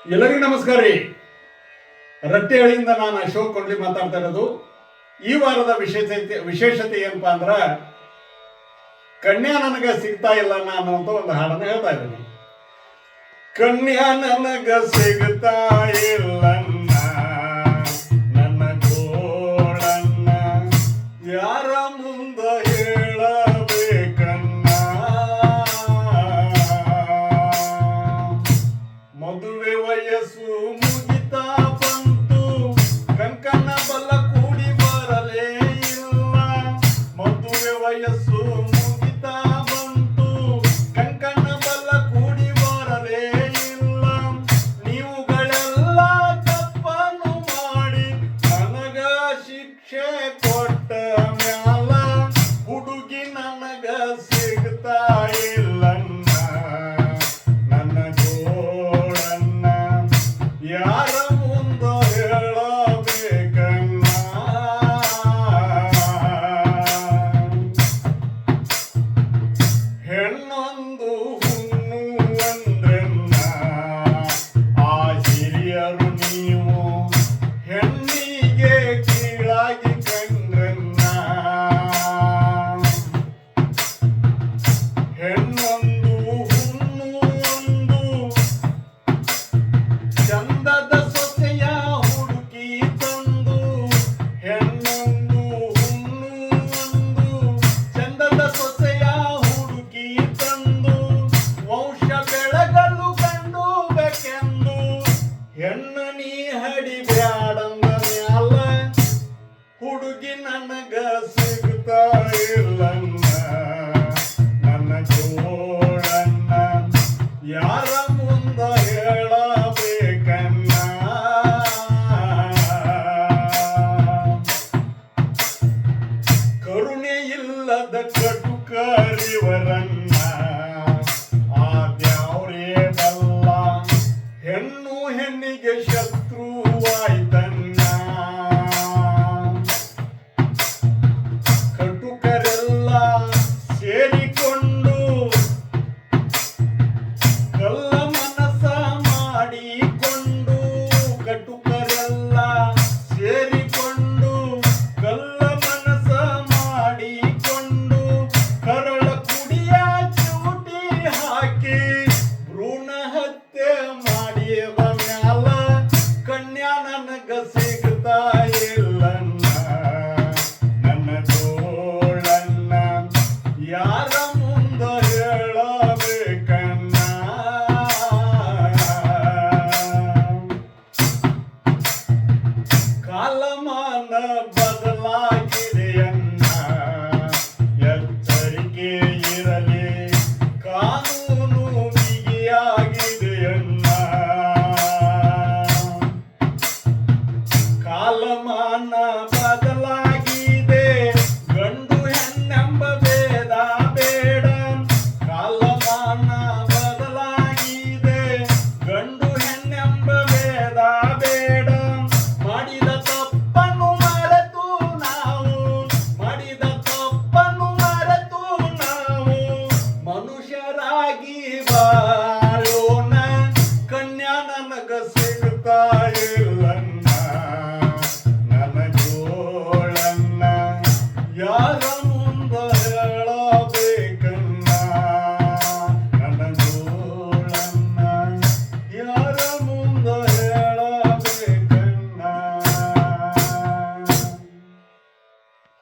ಎಲ್ಲರಿಗೂ ನಮಸ್ಕಾರ ರೀ. ರಟ್ಟೆಹಳ್ಳಿಯಿಂದ ನಾನು ಅಶೋಕ್ ಕೊಂಡ್ಲಿ ಮಾತಾಡ್ತಾ ಇರೋದು. ಈ ವಾರದ ವಿಶೇಷತೆ ಏನಪ್ಪಾ ಅಂದ್ರ ಕನ್ಯಾ ನನಗ ಸಿಗ್ತಾ ಇಲ್ಲ ನಾನು ಅಂತ ಒಂದು ಹಾಡನ್ನು ಹೇಳ್ತಾ ಇದ್ದೀನಿ. ಕನ್ಯಾ ನನಗ ಸಿಗ್ತಾ ಇಲ್ಲ ನನ್ನ ಗೋಳನ್ನ ಯಾರ ಮುಂದ ಹೇಳಬೇಕನ್ನ. ಮದುವೆ ವಯಸ್ಸು ಮುಗಿತಾ ಬಂತು, ಕಂಕನ ಬಲ ಕೂಡಿ ಬರಲೇ ಇಲ್ಲ. ಮದುವೆ ವಯಸ್ಸು ಮುಗಿತಾ ಬಂತು, ಕಂಕನ ಬಲ ಕೂಡಿ ಬರಲೇ ಇಲ್ಲ. ನೀವುಗಳೆಲ್ಲ ತಪ್ಪನ್ನು ಮಾಡಿ ನನಗ ಶಿಕ್ಷೆ ಕೊಟ್ಟ ಮ್ಯಾಲ ಹುಡುಗಿ ನನಗ ಸಿಗ್ತಾ ಇಲ್ಲ ನನ್ನ ಗೋಳನ್ನ ಯಾರ ಮುಂದ ಹೇಳಬೇಕನ್ನ. ಹೆಣ್ಣೊಂದು ಹುಣ್ಣು ಅಂದ್ರನ್ನ ಆ ಹಿರಿಯರು ನೀವು ಹೆಣ್ಣಿಗೆ ಕೀಳಾಗಿ ಕಂಡ್ರನ್ನ. ಹೆಣ್ಣೊಂದು ಹುಣ್ಣು ಒಂದು ಚಂದದ ಸೊಸೆಯ ಹುಡುಕಿ ತಂದು. ಹೆಣ್ಣೊಂದು ಹುಣ್ಣು ಒಂದು ಚಂದದ ಸೊಸೆಯ ಹುಡುಕಿ ತಂದು, ವಂಶ ಬೆಳಗಲು ಕಂಡು ಬೇಕೆಂದು ಹೆಣ್ಣು ನೀ ಹಡಿಬ್ಯಾಡಂದ ಮ್ಯಾಲ ಹುಡುಗಿ ನನಗ ಸಿಗ್ತಾ ಇಲ್ಲನ್ನ ನನ್ನ ಗೋಳನ್ನ ಯಾರ ಮುಂದ ಹೇಳಬೇಕನ್ನ. ಕರುಣೆ ಇಲ್ಲದ ಕಟುಕರಿವರನ್ನ ಆದ್ಯಾವ್ರೇ ಬಲ್ಲ, ಹೆಣ್ಣು ಹೆಣ್ಣಿಗೆ ಶತ್ರುವಾಯ್ತನ್ನ. ಕಟುಕರೆಲ್ಲ ಸೇರಿಕೊಂಡು ಕಲ್ಲ ಮನಸ ಮಾಡಿಕೊಂಡು, ಕಟುಕರೆಲ್ಲ ಸೇರಿಕೊಂಡು ಕಲ್ಲ ಮನಸ ಮಾಡಿಕೊಂಡು, ಕರಳ ಕುಡಿಯ ಚೂಟಿ ಹಾಕಿ ಭ್ರೂಣ ಹತ್ಯೆ ಮಾಡಿದ